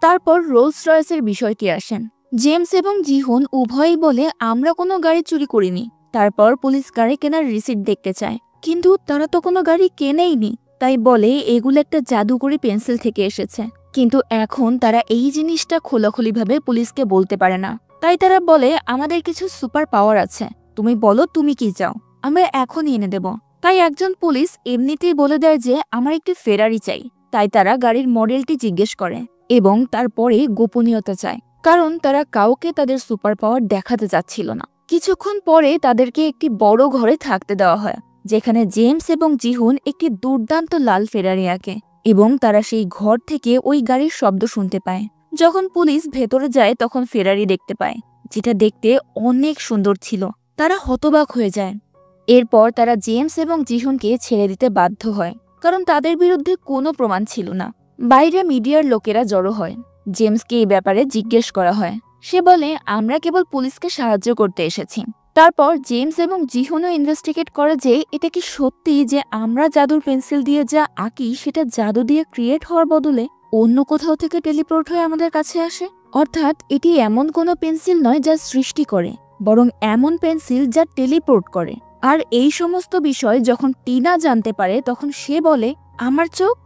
তারপর রোলস রয়েসের বিষয়টি আসেন। জেমস এবং জিহুন উভয়ই বলে আমরা কোনো গাড়ি চুরি করিনি। তারপর পুলিশ গাড়ি কেনার রিসিট দেখতে চায়, কিন্তু তারা তো কোনো গাড়ি কেনেইনি, তাই বলে এগুলো একটা জাদুকরি পেন্সিল থেকে এসেছে। কিন্তু এখন তারা এই জিনিসটা খোলাখুলিভাবে পুলিশকে বলতে পারে না, তাই তারা বলে আমাদের কিছু সুপার পাওয়ার আছে, তুমি বলো তুমি কি চাও, আমরা এখনই এনে দেব। তাই একজন পুলিশ এমনিতেই বলে দেয় যে আমার একটি ফেরারি চাই। তাই তারা গাড়ির মডেলটি জিজ্ঞেস করে এবং তারপরে গোপনীয়তা চায়, কারণ তারা কাউকে তাদের সুপার পাওয়ার দেখাতে চাচ্ছিল না। কিছুক্ষণ পরে তাদেরকে একটি বড় ঘরে থাকতে দেওয়া হয়, যেখানে জেমস এবং জিহুন একটি দুর্দান্ত লাল ফেরারি আঁকে এবং তারা সেই ঘর থেকে ওই গাড়ির শব্দ শুনতে পায়। যখন পুলিশ ভেতরে যায় তখন ফেরারি দেখতে পায়, যেটা দেখতে অনেক সুন্দর ছিল। তারা হতবাক হয়ে যায়। এরপর তারা জেমস এবং জিহুনকে ছেড়ে দিতে বাধ্য হয়, কারণ তাদের বিরুদ্ধে কোনো প্রমাণ ছিল না। বাইরে মিডিয়ার লোকেরা জড়ো হয়। জেমসকে এই ব্যাপারে জিজ্ঞেস করা হয়। সে বলে আমরা কেবল পুলিশকে সাহায্য করতে এসেছি। তারপর জেমস এবং জিহুনও ইনভেস্টিগেট করে যে এটা কি সত্যি যে আমরা জাদুর পেন্সিল দিয়ে যা আঁকি সেটা জাদু দিয়ে ক্রিয়েট হওয়ার বদলে অন্য কোথাও থেকে টেলিপোর্ট হয়ে আমাদের কাছে আসে। অর্থাৎ এটি এমন কোনো পেন্সিল নয় যা সৃষ্টি করে, বরং এমন পেন্সিল যা টেলিপোর্ট করে। আর এই সমস্ত বিষয় যখন টিনা জানতে পারে তখন সে বলে আমার চোখ,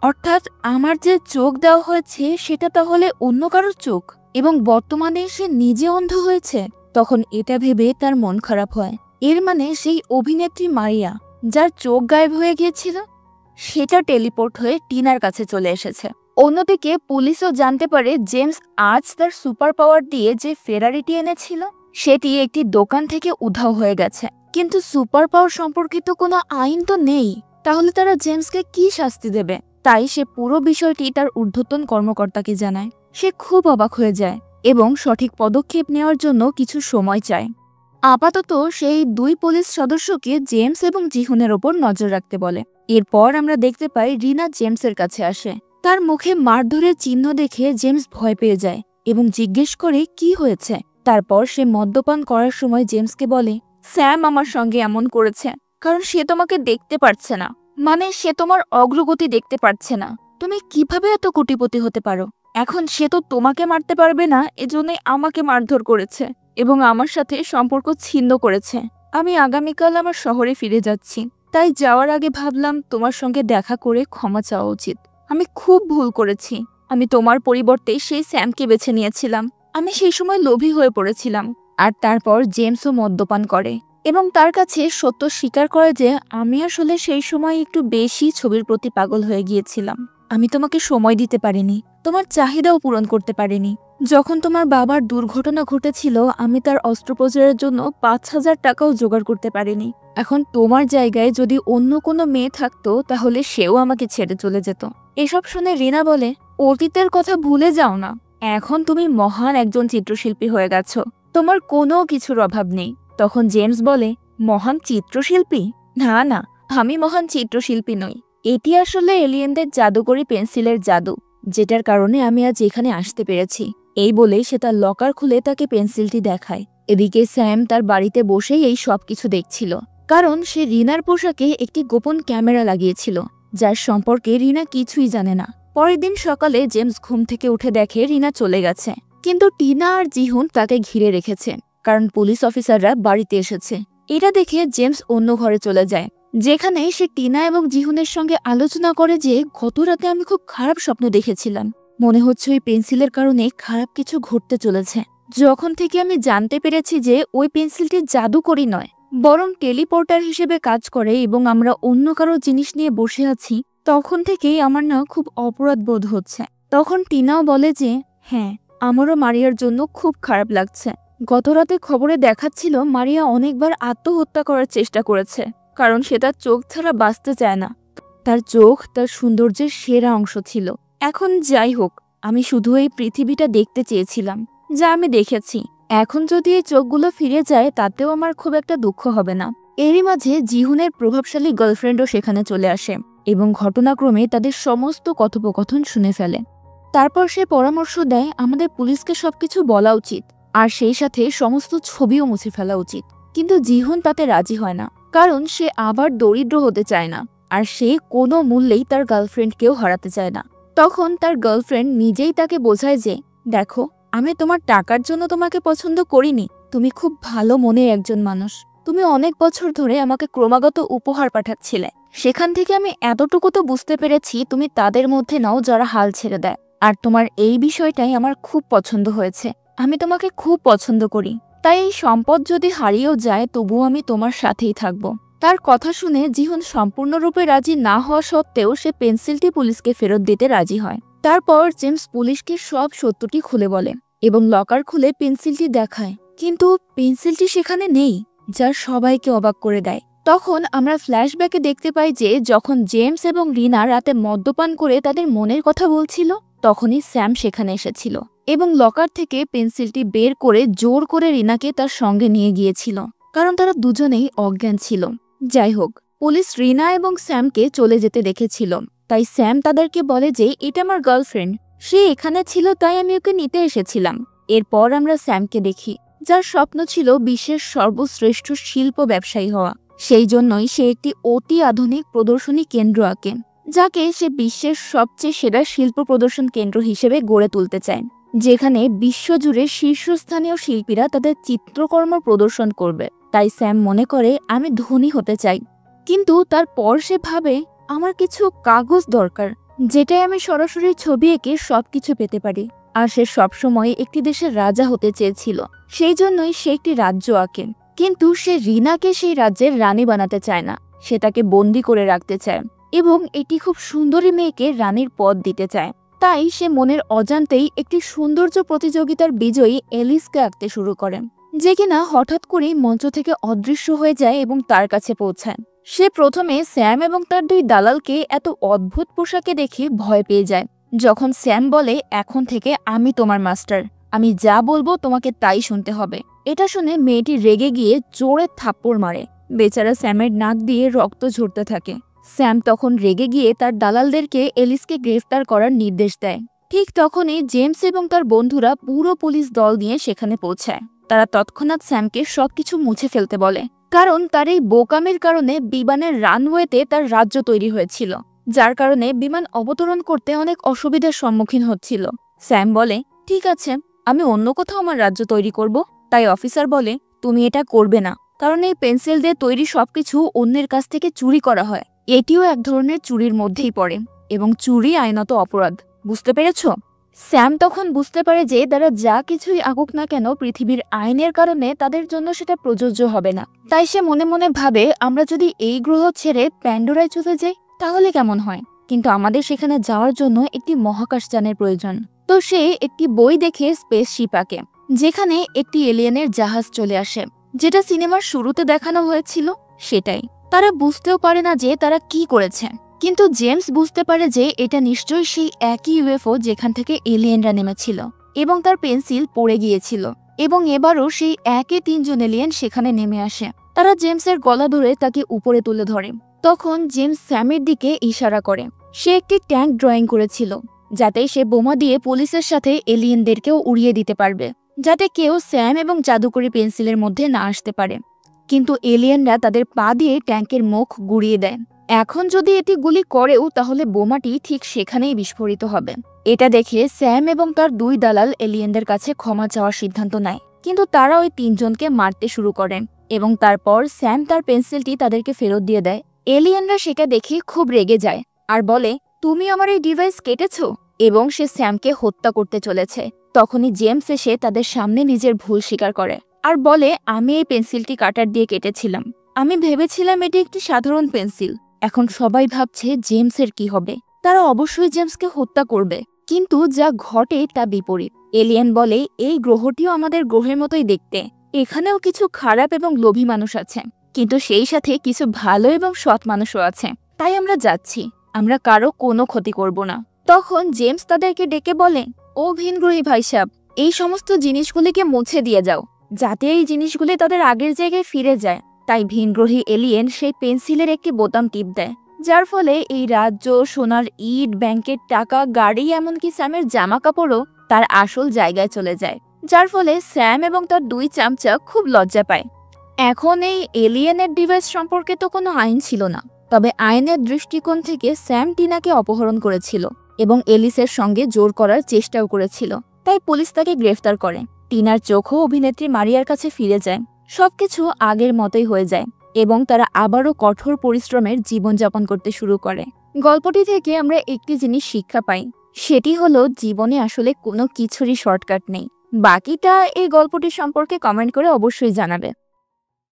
অর্থাৎ আমার যে চোখ দেওয়া হয়েছে সেটা তাহলে অন্য কারোর চোখ। এবং বর্তমানে সে নিজে অন্ধ হয়েছে, তখন এটা ভেবে তার মন খারাপ হয়। এর মানে সেই অভিনেত্রী মারিয়া, যার চোখ গায়েব হয়ে গিয়েছিল, সেটা টেলিপোর্ট হয়ে টিনার কাছে চলে এসেছে। অন্যদিকে পুলিশও জানতে পারে জেমস আজ তার সুপার পাওয়ার দিয়ে যে ফেরারিটি এনেছিল সেটি একটি দোকান থেকে উধাও হয়ে গেছে। কিন্তু সুপার পাওয়ার সম্পর্কিত কোনো আইন তো নেই, তাহলে তারা জেমসকে কি শাস্তি দেবে? তাই সে পুরো বিষয়টি তার ঊর্ধ্বতন কর্মকর্তাকে জানায়। সে খুব অবাক হয়ে যায় এবং সঠিক পদক্ষেপ নেওয়ার জন্য কিছু সময় চায়। আপাতত সেই 2 পুলিশ সদস্যকে জেমস এবং জিহুনের ওপর নজর রাখতে বলে। এরপর আমরা দেখতে পাই রিনা জেমসের কাছে আসে। তার মুখে মারধরের চিহ্ন দেখে জেমস ভয় পেয়ে যায় এবং জিজ্ঞেস করে কি হয়েছে। তারপর সে মদ্যপান করার সময় জেমসকে বলে, স্যাম আমার সঙ্গে এমন করেছে কারণ সে তোমাকে দেখতে পারছে না, মানে সে তোমার অগ্রগতি দেখতে পারছে না। তুমি কিভাবে এত কোটিপতি হতে পারো? এখন সে তো তোমাকে মারতে পারবে না, এজন্যই আমাকে মারধর করেছে এবং আমার সাথে সম্পর্ক ছিন্ন করেছে। আমি আগামীকাল আমার শহরে ফিরে যাচ্ছি, তাই যাওয়ার আগে ভাবলাম তোমার সঙ্গে দেখা করে ক্ষমা চাওয়া উচিত। আমি খুব ভুল করেছি। আমি তোমার পরিবর্তে সেই স্যামকে বেছে নিয়েছিলাম। আমি সেই সময় লোভী হয়ে পড়েছিলাম। আর তারপর জেমসও মদ্যপান করে এবং তার কাছে সত্য স্বীকার করে যে আমি আসলে সেই সময় একটু বেশি ছবির প্রতি পাগল হয়ে গিয়েছিলাম। আমি তোমাকে সময় দিতে পারিনি, তোমার চাহিদাও পূরণ করতে পারিনি। যখন তোমার বাবার দুর্ঘটনা ঘটেছিল আমি তার অস্ত্রোপচারের জন্য 5,000 টাকাও জোগাড় করতে পারিনি। এখন তোমার জায়গায় যদি অন্য কোনো মেয়ে থাকতো তাহলে সেও আমাকে ছেড়ে চলে যেত। এসব শুনে রিনা বলে, অতীতের কথা ভুলে যাও না, এখন তুমি মহান একজন চিত্রশিল্পী হয়ে গেছো, তোমার কোনো কিছুর অভাব নেই। তখন জেমস বলে, মহান চিত্রশিল্পী? না না, আমি মহান চিত্রশিল্পী নই। এটি আসলে এলিয়েনদের জাদুকরি পেন্সিলের জাদু, যেটার কারণে আমি আজ এখানে আসতে পেরেছি। এই বলে সে তার লকার খুলে তাকে পেন্সিলটি দেখায়। এদিকে স্যাম তার বাড়িতে বসেই এই সবকিছু দেখছিল, কারণ সে রিনার পোশাকে একটি গোপন ক্যামেরা লাগিয়েছিল, যার সম্পর্কে রিনা কিছুই জানে না। পরের দিন সকালে জেমস ঘুম থেকে উঠে দেখে রিনা চলে গেছে, কিন্তু টিনা আর জিহুন তাকে ঘিরে রেখেছে, কারণ পুলিশ অফিসাররা বাড়িতে এসেছে। এটা দেখে জেমস অন্য ঘরে চলে যায়, যেখানে সে টিনা এবং জিহুনের সঙ্গে আলোচনা করে যে গত রাতে আমি খুব খারাপ স্বপ্ন দেখেছিলাম। মনে হচ্ছে ওই পেন্সিলের কারণে খারাপ কিছু ঘটতে চলেছে। যখন থেকে আমি জানতে পেরেছি যে ওই পেন্সিলটি জাদুকরি নয়, বরং টেলিপোর্টার হিসেবে কাজ করে এবং আমরা অন্য কারো জিনিস নিয়ে বসে আছি, তখন থেকেই আমার না খুব অপরাধ বোধ হচ্ছে। তখন টিনাও বলে যে হ্যাঁ, আমারও মারিয়ার জন্য খুব খারাপ লাগছে। গত রাতে খবরে দেখাচ্ছিল মারিয়া অনেকবার আত্মহত্যা করার চেষ্টা করেছে, কারণ সে তার চোখ ছাড়া বাঁচতে চায় না। তার চোখ তার সৌন্দর্যের সেরা অংশ ছিল। এখন যাই হোক, আমি শুধু এই পৃথিবীটা দেখতে চেয়েছিলাম, যা আমি দেখেছি। এখন যদি এই চোখগুলো ফিরে যায় তাতেও আমার খুব একটা দুঃখ হবে না। এরই মাঝে জিহুনের প্রভাবশালী গার্লফ্রেন্ডও সেখানে চলে আসে এবং ঘটনাক্রমে তাদের সমস্ত কথোপকথন শুনে ফেলে। তারপর সে পরামর্শ দেয় আমাদের পুলিশকে সবকিছু বলা উচিত, আর সেই সাথে সমস্ত ছবিও মুছে ফেলা উচিত। কিন্তু জিহুন তাতে রাজি হয় না, কারণ সে আবার দরিদ্র হতে চায় না, আর সে কোনো মূল্যেই তার গার্লফ্রেন্ডকেও হারাতে চায় না। তখন তার গার্লফ্রেন্ড নিজেই তাকে বোঝায় যে দেখো, আমি তোমার টাকার জন্য তোমাকে পছন্দ করিনি, তুমি খুব ভালো মনের একজন মানুষ। তুমি অনেক বছর ধরে আমাকে ক্রমাগত উপহার পাঠাচ্ছিলে, সেখান থেকে আমি এতটুকু তো বুঝতে পেরেছি তুমি তাদের মধ্যে নাও যারা হাল ছেড়ে দেয়। আর তোমার এই বিষয়টাই আমার খুব পছন্দ হয়েছে। আমি তোমাকে খুব পছন্দ করি, তাই এই সম্পদ যদি হারিয়েও যায় তবুও আমি তোমার সাথেই থাকবো। তার কথা শুনে জিহুন সম্পূর্ণরূপে রাজি না হওয়া সত্ত্বেও সে পেন্সিলটি পুলিশকে ফেরত দিতে রাজি হয়। তারপর জেমস পুলিশকে সব সত্যটি খুলে বলে এবং লকার খুলে পেন্সিলটি দেখায়, কিন্তু পেন্সিলটি সেখানে নেই, যা সবাইকে অবাক করে দেয়। তখন আমরা ফ্ল্যাশব্যাকে দেখতে পাই যে যখন জেমস এবং রিনা রাতে মদ্যপান করে তাদের মনের কথা বলছিল, তখনই স্যাম সেখানে এসেছিল এবং লকার থেকে পেন্সিলটি বের করে জোর করে রিনাকে তার সঙ্গে নিয়ে গিয়েছিল, কারণ তারা দুজনেই অজ্ঞান ছিল। যাই হোক, পুলিশ রিনা এবং স্যামকে চলে যেতে দেখেছিল, তাই স্যাম তাদেরকে বলে যে এটা আমার গার্লফ্রেন্ড, সে এখানে ছিল তাই আমি ওকে নিতে এসেছিলাম। এরপর আমরা স্যামকে দেখি, যার স্বপ্ন ছিল বিশ্বের সর্বশ্রেষ্ঠ শিল্প ব্যবসায়ী হওয়া। সেই জন্যই সে একটি অতি আধুনিক প্রদর্শনী কেন্দ্র আঁকে, যাকে সে বিশ্বের সবচেয়ে সেরা শিল্প প্রদর্শন কেন্দ্র হিসেবে গড়ে তুলতে চায়, যেখানে বিশ্বজুড়ে শীর্ষস্থানীয় শিল্পীরা তাদের চিত্রকর্ম প্রদর্শন করবে। তাই স্যাম মনে করে আমি ধনী হতে চাই, কিন্তু তারপর সে ভাবে আমার কিছু কাগজ দরকার, যেটাই আমি সরাসরি ছবি এঁকে সবকিছু পেতে পারি। আর সে সবসময় একটি দেশের রাজা হতে চেয়েছিল। সেই জন্যই সে একটি রাজ্য আঁকে। কিন্তু সে রিনাকে সেই রাজ্যের রানী বানাতে চায় না, সে তাকে বন্দি করে রাখতে চায় এবং একটি খুব সুন্দরী মেয়েকে রানীর পদ দিতে চায়। তাই সে মনের অজান্তেই একটি সৌন্দর্য প্রতিযোগিতার বিজয়ী এলিসকে আঁকতে শুরু করেন, যে কিনা হঠাৎ করেই মঞ্চ থেকে অদৃশ্য হয়ে যায় এবং তার কাছে পৌঁছায়। সে প্রথমে স্যাম এবং তার দুই দালালকে এত অদ্ভুত পোশাকে দেখে ভয় পেয়ে যায়। যখন স্যাম বলে, এখন থেকে আমি তোমার মাস্টার, আমি যা বলবো তোমাকে তাই শুনতে হবে, এটা শুনে মেয়েটি রেগে গিয়ে জোরে থাপ্পড় মারে। বেচারা স্যামের নাক দিয়ে রক্ত ঝরতে থাকে। স্যাম তখন রেগে গিয়ে তার দালালদেরকে এলিসকে গ্রেফতার করার নির্দেশ দেয়। ঠিক তখনই জেমস এবং তার বন্ধুরা পুরো পুলিশ দল নিয়ে সেখানে পৌঁছায়। তারা তৎক্ষণাৎ স্যামকে সবকিছু মুছে ফেলতে বলে, কারণ তার এই বোকামের কারণে বিমানের রানওয়েতে তার রাজ্য তৈরি হয়েছিল, যার কারণে বিমান অবতরণ করতে অনেক অসুবিধার সম্মুখীন হচ্ছিল। স্যাম বলে, ঠিক আছে, আমি অন্য কোথাও আমার রাজ্য তৈরি করব। তাই অফিসার বলে, তুমি এটা করবে না, কারণ এই পেন্সিল দিয়ে তৈরি সবকিছু অন্যের কাছ থেকে চুরি করা হয়। এটিও এক ধরনের চুরির মধ্যেই পড়ে এবং চুরি আইনত অপরাধ, বুঝতে পেরেছ? স্যাম তখন বুঝতে পারে যে তারা যা কিছুই আঁকুক না কেন পৃথিবীর আইনের কারণে তাদের জন্য সেটা প্রযোজ্য হবে না। তাই সে মনে মনে ভাবে, আমরা যদি এই গ্রহ ছেড়ে প্যান্ডোরায় চলে যাই তাহলে কেমন হয়, কিন্তু আমাদের সেখানে যাওয়ার জন্য একটি মহাকাশযানের প্রয়োজন। তো সে একটি বই দেখে স্পেসশিপ আঁকে, যেখানে একটি এলিয়েনের জাহাজ চলে আসে, যেটা সিনেমার শুরুতে দেখানো হয়েছিল সেটাই। তারা বুঝতেও পারে না যে তারা কি করেছে, কিন্তু জেমস বুঝতে পারে যে এটা নিশ্চয়ই সেই একই ইউএফও যেখান থেকে এলিয়েনরা নেমেছিল এবং তার পেন্সিল পড়ে গিয়েছিল, এবং এবারও সেই একই 3 জন এলিয়েন সেখানে নেমে আসে। তারা জেমসের গলা ধরে তাকে উপরে তুলে ধরে। তখন জেমস স্যামের দিকে ইশারা করে। সে একটি ট্যাঙ্ক ড্রয়িং করেছিল, যাতে সে বোমা দিয়ে পুলিশের সাথে এলিয়েনদেরকেও উড়িয়ে দিতে পারবে, যাতে কেউ স্যাম এবং জাদুকরি পেন্সিলের মধ্যে না আসতে পারে। কিন্তু এলিয়েনরা তাদের পা দিয়ে ট্যাঙ্কের মুখ গুড়িয়ে দেয়। এখন যদি এটি গুলি করেও তাহলে বোমাটি ঠিক সেখানেই বিস্ফোরিত হবে। এটা দেখে স্যাম এবং তার 2 দালাল এলিয়েনদের কাছে ক্ষমা চাওয়ার সিদ্ধান্ত নেয়, কিন্তু তারা ওই 3 জনকে মারতে শুরু করেন এবং তারপর স্যাম তার পেন্সিলটি তাদেরকে ফেরত দিয়ে দেয়। এলিয়েনরা সেটা দেখে খুব রেগে যায় আর বলে, তুমি আমার এই ডিভাইস কেটেছ, এবং সে স্যামকে হত্যা করতে চলেছে। তখনই জেমস এসে তাদের সামনে নিজের ভুল স্বীকার করে আর বলে, আমি এই পেন্সিলটি কাটার দিয়ে কেটেছিলাম, আমি ভেবেছিলাম এটি একটি সাধারণ পেন্সিল। এখন সবাই ভাবছে জেমসের কি হবে, তারা অবশ্যই জেমসকে হত্যা করবে, কিন্তু যা ঘটে তা বিপরীত। এলিয়েন বলে, এই গ্রহটিও আমাদের গ্রহের মতোই দেখতে, এখানেও কিছু খারাপ এবং লোভী মানুষ আছে, কিন্তু সেই সাথে কিছু ভালো এবং সৎ মানুষও আছে, তাই আমরা যাচ্ছি, আমরা কারো কোনো ক্ষতি করব না। তখন জেমস তাদেরকে ডেকে বলে, ও ভিনগ্রহী ভাই সাহেব, এই সমস্ত জিনিসগুলিকে মুছে দিয়ে যাও, যাতে এই জিনিসগুলি তাদের আগের জায়গায় ফিরে যায়। তাই ভিনগ্রহী এলিয়েন সেই পেন্সিলের একটি বোতাম টিপ দেয়, যার ফলে এই রাজ্য, সোনার ইট, ব্যাংকের টাকা, গাড়ি, এমনকি স্যামের জামা কাপড়ও তার আসল জায়গায় চলে যায়, যার ফলে স্যাম এবং তার 2 চামচা খুব লজ্জা পায়। এখন এই এলিয়েনের ডিভাইস সম্পর্কে তো কোনো আইন ছিল না, তবে আইনের দৃষ্টিকোণ থেকে স্যাম টিনাকে অপহরণ করেছিল এবং এলিসের সঙ্গে জোর করার চেষ্টাও করেছিল, তাই পুলিশ তাকে গ্রেফতার করে। টিনার চোখও অভিনেত্রী মারিয়ার কাছে ফিরে যায়, সবকিছু আগের মতোই হয়ে যায় এবং তারা আবারও কঠোর পরিশ্রমের জীবনযাপন করতে শুরু করে। গল্পটি থেকে আমরা একটি জিনিস শিক্ষা পাই, সেটি হলো জীবনে আসলে কোনো কিছুরই শর্টকাট নেই। বাকিটা এই গল্পটি সম্পর্কে কমেন্ট করে অবশ্যই জানাবে।